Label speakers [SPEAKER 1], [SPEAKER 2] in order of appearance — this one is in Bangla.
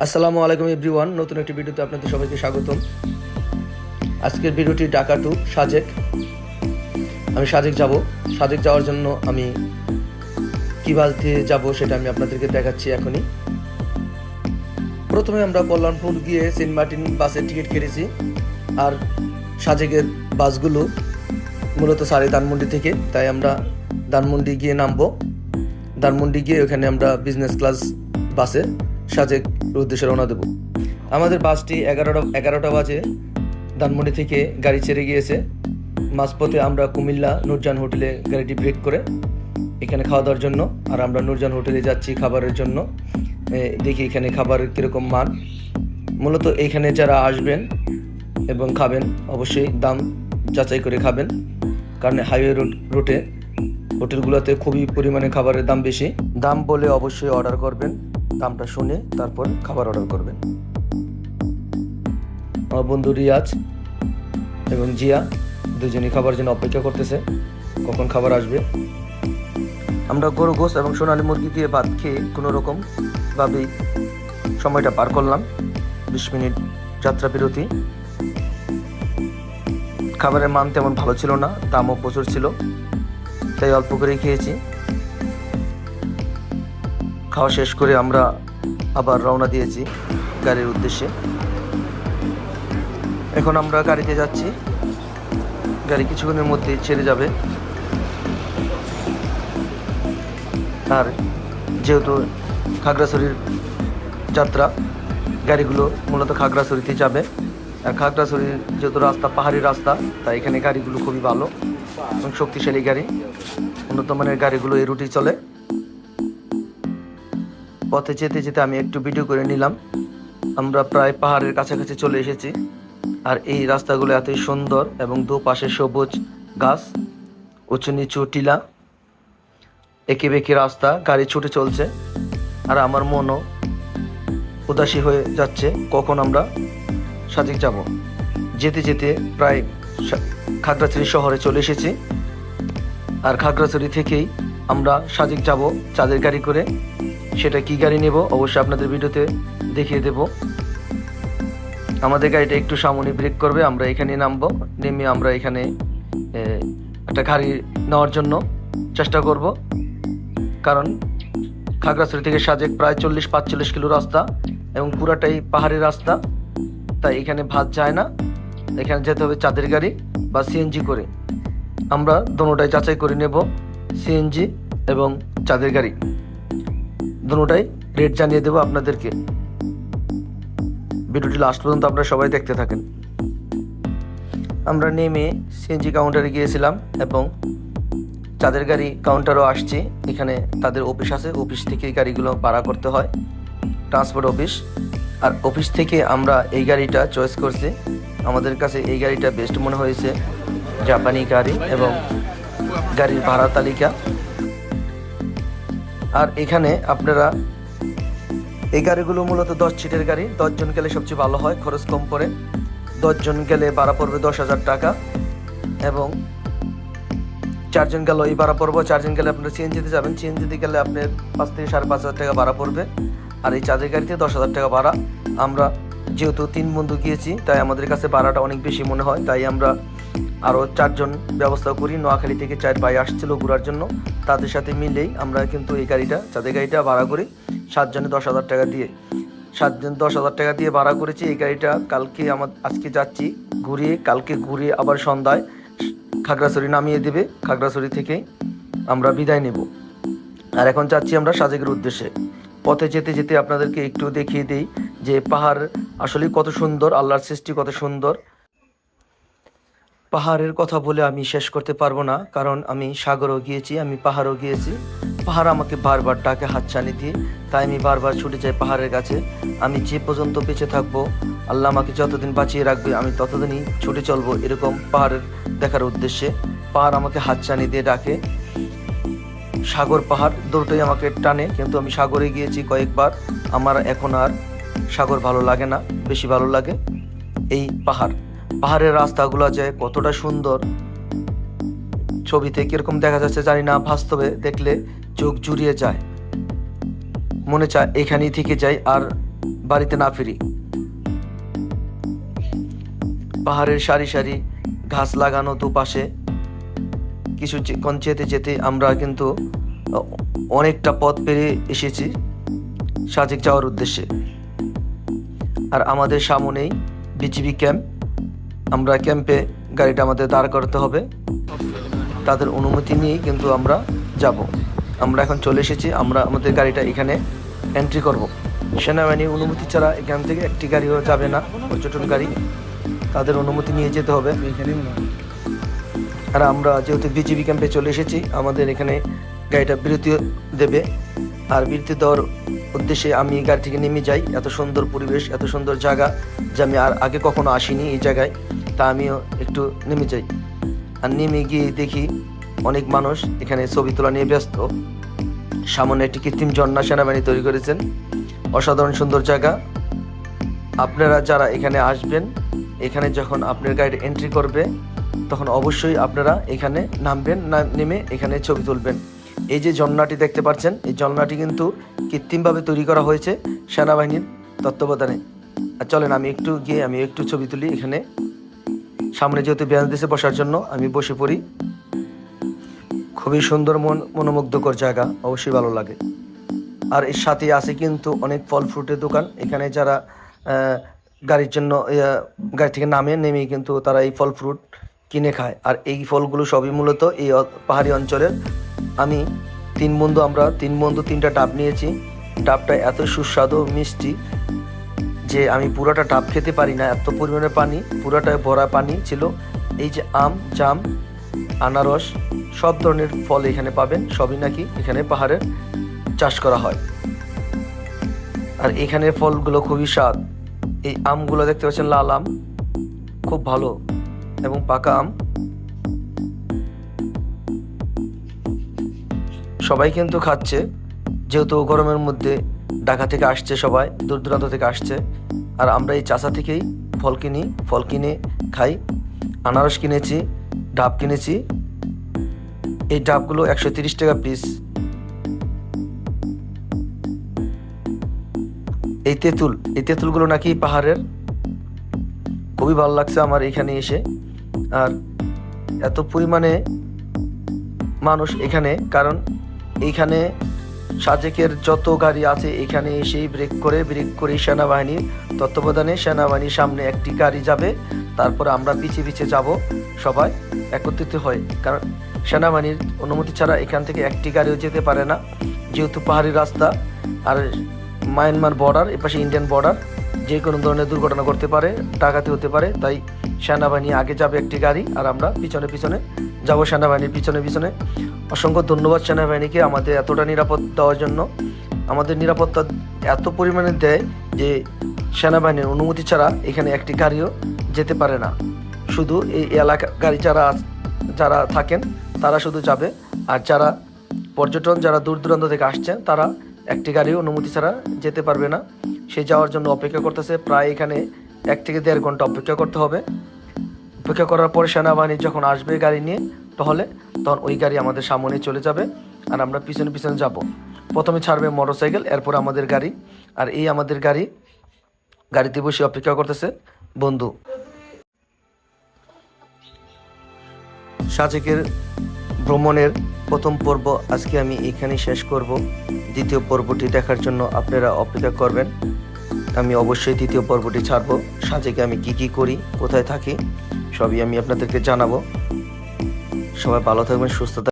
[SPEAKER 1] আসসালামু আলাইকুম এভরিওয়ান, নতুন একটি ভিডিওতে আপনাদের সবাইকে স্বাগতম। আজকের ভিডিওটি ঢাকা টু সাজেক। আমি সাজেক যাব। সাজেক যাওয়ার জন্য আমি কী বাস দিয়ে যাব সেটা আমি আপনাদেরকে দেখাচ্ছি এখনই। প্রথমে আমরা কল্যাণপুর গিয়ে সেন্ট মার্টিন বাসের টিকিট কেটেছি। আর সাজেকের বাসগুলো মূলত সারে ধানমন্ডি থেকে, তাই আমরা ধানমন্ডি গিয়ে নামবো। ধানমন্ডি গিয়ে ওখানে আমরা বিজনেস ক্লাস বাসে সাজেক উদ্দেশ্যে রওনা দেব। আমাদের বাসটি এগারোটা বাজে ধানমন্ডি থেকে গাড়ি ছেড়ে গিয়েছে। মাঝপথে আমরা কুমিল্লা নূরজাহান হোটেলে গাড়িটি ব্রেক করে এখানে খাওয়া দাওয়ার জন্য, আর আমরা নূরজাহান হোটেলে যাচ্ছি খাবারের জন্য। দেখি এখানে খাবারের কীরকম মান। মূলত এইখানে যারা আসবেন এবং খাবেন অবশ্যই দাম যাচাই করে খাবেন, কারণ হাইওয়ে রুটে হোটেলগুলোতে খুবই পরিমাণে খাবারের দাম বেশি। দাম বলে অবশ্যই অর্ডার করবেন, দামটা শুনে তারপর খাবার অর্ডার করবেন। আমার বন্ধু রিয়াজ এবং জিয়া দুজনই খাবার জন্য অপেক্ষা করতেছে কখন খাবার আসবে। আমরা গরু গোস এবং সোনালী মুরগি দিয়ে ভাত খেয়ে কোনো রকম ভাবেই সময়টা পার করলাম। 20 মিনিট যাত্রা বিরতি। খাবারের মান তেমন ভালো ছিল না, দামও প্রচুর ছিল, তাই অল্প করেই খেয়েছি। খাওয়া শেষ করে আমরা আবার রওনা দিয়েছি গাড়ির উদ্দেশ্যে। এখন আমরা গাড়িতে যাচ্ছি, গাড়ি কিছুক্ষণের মধ্যেই ছেড়ে যাবে। আর যেহেতু খাগড়াছড়ির যাত্রা, গাড়িগুলো মূলত খাগড়াছড়িতে যাবে। আর খাগড়াছড়ির যেহেতু রাস্তা পাহাড়ি রাস্তা, তাই এখানে গাড়িগুলো খুবই ভালো এবং শক্তিশালী গাড়ি। উন্নত মানের গাড়িগুলো এই রুটেই চলে। পথে যেতে যেতে আমি একটু ভিডিও করে নিলাম। আমরা প্রায় পাহাড়ের কাছাকাছি চলে এসেছি। আর এই রাস্তাগুলো এতই সুন্দর এবং দুপাশে সবুজ গাছ, উঁচু নিচু টিলা, এঁকে বেঁকে রাস্তা, গাড়ি ছুটে চলছে। আর আমার মনও উদাসী হয়ে যাচ্ছে কখন আমরা সাজেক যাব। যেতে যেতে প্রায় খাগড়াছড়ি শহরে চলে এসেছি। আর খাগড়াছড়ি থেকেই আমরা সাজেক যাব চাঁদের গাড়ি করে। সেটা কি গাড়ি নেব অবশ্যই আপনাদের ভিডিওতে দেখিয়ে দেব। আমাদের গাড়িটা একটু সামনে ব্রেক করবে, আমরা এখানে নামবো। নেমে আমরা এখানে একটা গাড়ি নেওয়ার জন্য চেষ্টা করব, কারণ খাগড়াছড়ি থেকে সাজেক প্রায় 40-45 কিলো রাস্তা এবং পুরাটাই পাহাড়ি রাস্তা, তাই এখানে ভাত যায় না। এখানে যেতে হবে চাঁদের গাড়ি বা সিএনজি করে। আমরা দোনোটাই যাচাই করে নেব, সিএনজি এবং চাঁদের গাড়ি দোনোটাই রেট জানিয়ে দেবো আপনাদেরকে। ভিডিওটি লাস্ট পর্যন্ত আপনারা সবাই দেখতে থাকেন। আমরা নেমে সিএনজি কাউন্টারে গিয়েছিলাম এবং চাঁদের গাড়ি কাউন্টারও আসছি। এখানে তাদের অফিস আছে, অফিস থেকে গাড়িগুলো ভাড়া করতে হয়, ট্রান্সপোর্ট অফিস। আর অফিস থেকে আমরা এই গাড়িটা চয়েস করছি। আমাদের কাছে এই গাড়িটা বেস্ট মনে হয়েছে, জাপানি গাড়ি এবং গাড়ির ভাড়া তালিকা। আর এখানে আপনারা এই গাড়িগুলো মূলত 10 সিটের গাড়ি। 10 জন গেলে সবচেয়ে ভালো হয়, খরচ কম পড়ে। 10 জন গেলে ভাড়া পড়বে 10,000 টাকা এবং 4 জন গেল এই ভাড়া পড়বো। 4 জন গেলে আপনারা সিএনজিতে যাবেন, সিএনজিতে গেলে আপনার 5 থেকে 5,500 টাকা ভাড়া পড়বে। আর এই চাঁদের গাড়িতে 10,000 টাকা ভাড়া। আমরা যেহেতু 3 বন্ধু গিয়েছি, তাই আমাদের কাছে ভাড়াটা অনেক বেশি মনে হয়, তাই আমরা আরও 4 জন ব্যবস্থা করি। নোয়াখালী থেকে 4 ভাই আসছিল ঘোরার জন্য, তাদের সাথে মিলেই আমরা কিন্তু এই গাড়িটা চাঁদের গাড়িটা ভাড়া করি 7 জনে 10,000 টাকা দিয়ে। 7 জন 10,000 টাকা দিয়ে ভাড়া করেছি এই গাড়িটা। আজকে যাচ্ছি ঘুরিয়ে, কালকে ঘুরিয়ে আবার সন্ধ্যায় খাগড়াছড়ি নামিয়ে দেবে। খাগড়াছড়ি থেকেই আমরা বিদায় নেব। আর এখন যাচ্ছি আমরা সাজেকের উদ্দেশ্যে। পথে যেতে যেতে আপনাদেরকে একটু দেখিয়ে দিই যে পাহাড় আসলে কত সুন্দর, আল্লাহর সৃষ্টি কত সুন্দর। পাহাড়ের কথা বলে আমি শেষ করতে পারবো না, কারণ আমি সাগরও গিয়েছি, আমি পাহাড়ও গিয়েছি। পাহাড় আমাকে বারবার ডাকে হাতছানি দিয়ে, তাই আমি বারবার ছুটে যাই পাহাড়ের কাছে। আমি যে পর্যন্ত বেঁচে থাকবো, আল্লাহ আমাকে যতদিন বাঁচিয়ে রাখবে, আমি ততদিনই ছুটে চলবো এরকম পাহাড়ের দেখার উদ্দেশ্যে। পাহাড় আমাকে হাতছানি দিয়ে ডাকে। সাগর পাহাড় দুটোই আমাকে টানে, কিন্তু আমি সাগরে গিয়েছি কয়েকবার। আমার এখন আর সাগর ভালো লাগে না, বেশি ভালো লাগে এই পাহাড়। পাহাড়ের রাস্তাগুলো যে কতটা সুন্দর, ছবিতে কিরকম দেখা যাচ্ছে জানি না, বাস্তবে দেখলে চোখ জুড়িয়ে যায়, মনে চায় এখানেই থেকে যাই আর বাড়িতে না ফিরি। পাহাড়ের সারি সারি ঘাস লাগানো দুপাশে কিছুক্ষণ যেতে যেতে আমরা কিন্তু অনেকটা পথ পেরিয়ে এসেছি সাজেক যাওয়ার উদ্দেশ্যে। আর আমাদের সামনেই বিজিবি ক্যাম্প। আমরা ক্যাম্পে গাড়িটা আমাদের দাঁড় করতে হবে, তাদের অনুমতি নিয়েই কিন্তু আমরা যাব। আমরা এখন চলে এসেছি, আমরা আমাদের গাড়িটা এখানে এন্ট্রি করব। সেনাবাহিনীর অনুমতি ছাড়া এখান থেকে একটি গাড়িও যাবে না, পর্যটন গাড়ি, তাদের অনুমতি নিয়ে যেতে হবে। আর আমরা যেহেতু বিজিবি ক্যাম্পে চলে এসেছি, আমাদের এখানে গাড়িটা বিরতি দেবে। আর বিরতি দেওয়ার উদ্দেশ্যে আমি গাড়ি থেকে নেমে যাই। এত সুন্দর পরিবেশ, এত সুন্দর জায়গা যে আমি আর আগে কখনো আসিনি এই জায়গায়, তা আমিও একটু নেমে যাই। আর নেমে গিয়ে দেখি অনেক মানুষ এখানে ছবি তোলা নিয়ে ব্যস্ত। সামনে একটি কৃত্রিম ঝর্ণা সেনাবাহিনী তৈরি করেছেন, অসাধারণ সুন্দর জায়গা। আপনারা যারা এখানে আসবেন, এখানে যখন আপনার গাড়ি এন্ট্রি করবে তখন অবশ্যই আপনারা এখানে নামবেন, নেমে এখানে ছবি তুলবেন। এই যে ঝর্ণাটি দেখতে পাচ্ছেন, এই ঝর্ণাটি কিন্তু কৃত্রিমভাবে তৈরি করা হয়েছে সেনাবাহিনীর তত্ত্বাবধানে। আর চলেন আমি একটু ছবি তুলি। এখানে সামনে যেহেতু বেঞ্চ দিয়েছে বসার জন্য, আমি বসে পড়ি। খুবই সুন্দর মনোমুগ্ধকর জায়গা, অবশ্যই ভালো লাগে। আর এর সাথে আছে কিন্তু অনেক ফল ফ্রুটের দোকান। এখানে যারা গাড়ির জন্য গাড়ি থেকে নেমে কিন্তু তারা এই ফল ফ্রুট কিনে খায়। আর এই ফলগুলো সবই মূলত এই পাহাড়ি অঞ্চলের। আমি আমরা তিন বন্ধু 3টা ডাব নিয়েছি। ডাবটা এত সুস্বাদু মিষ্টি যে আমি পুরোটা ডাব খেতে পারি না, এত পরিমাণে পানি, পুরোটায় ভরা পানি ছিল। এই যে আম, জাম, আনারস, সব ধরনের ফল এখানে পাবেন। সবই নাকি এখানে পাহাড়ের চাষ করা হয়। আর এখানের ফলগুলো খুবই স্বাদ। এই আমগুলো দেখতে পাচ্ছেন, লাল আম, খুব ভালো, এবং পাকা আম। সবাই কিন্তু খাচ্ছে, যেহেতু গরমের মধ্যে ঢাকা থেকে আসছে, সবাই দূর দূরান্ত থেকে আসছে। আর আমরা এই চাষা থেকেই ফল কিনে খাই। আনারস কিনেছি, ডাব কিনেছি। এই ডাবগুলো 130 টাকা পিস। এই তেঁতুলগুলো নাকি পাহাড়ের। খুবই ভালো লাগছে আমার এখানে এসে। আর এত পরিমাণে মানুষ এখানে, কারণ এইখানে সাজেকের যত গাড়ি আছে এখানে এসেই ব্রেক করে সেনাবাহিনীর তত্ত্বাবধানে সেনাবাহিনীর সামনে একটি গাড়ি যাবে, তারপরে আমরা পিছিয়ে যাব। সবাই একত্রিত হয়, কারণ সেনাবাহিনীর অনুমতি ছাড়া এখান থেকে একটি গাড়িও যেতে পারে না, যেহেতু পাহাড়ি রাস্তা। আর মায়ানমার বর্ডার, এপাশে ইন্ডিয়ান বর্ডার, যে কোনো ধরনের দুর্ঘটনা করতে পারে, ডাকাতি হতে পারে। তাই সেনাবাহিনী আগে যাবে একটি গাড়ি, আর আমরা পিছনে যাব সেনাবাহিনীর পিছনে। অসংখ্য ধন্যবাদ সেনাবাহিনীকে আমাদের এতটা নিরাপদ দেওয়ার জন্য। আমাদের নিরাপত্তা এত পরিমাণে দেয় যে সেনাবাহিনীর অনুমতি ছাড়া এখানে একটি গাড়িও যেতে পারে না। শুধু এই এলাকা গাড়ি যারা থাকেন তারা শুধু যাবে। আর যারা পর্যটন, যারা দূর দূরান্ত থেকে আসছেন, তারা একটি গাড়িও অনুমতি ছাড়া যেতে পারবে না। সে যাওয়ার জন্য অপেক্ষা করতেছে। প্রায় এখানে 1 থেকে 1.5 ঘন্টা অপেক্ষা করতে হবে। অপেক্ষা করার পরে সেনাবাহিনী যখন আসবে গাড়ি নিয়ে, তখন ওই গাড়ি আমাদের সামনে চলে যাবে, আর আমরা পিছনে যাব। প্রথমে ছাড়বে মোটরসাইকেল, এরপর আমাদের গাড়ি। আর এই আমাদের গাড়িতে বসে অপেক্ষা করতেছে বন্ধু। সাজেকের ভ্রমণের প্রথম পর্ব আজকে আমি এখানেই শেষ করব। দ্বিতীয় পর্বটি দেখার জন্য আপনারা অপেক্ষা করবেন। আমি অবশ্যই দ্বিতীয় পর্বটি ছাড়ব। সাজেকে আমি কি করি, কোথায় থাকি, সবই আমি আপনাদেরকে জানাবো। সবাই ভালো থাকবেন, সুস্থ থাকবেন।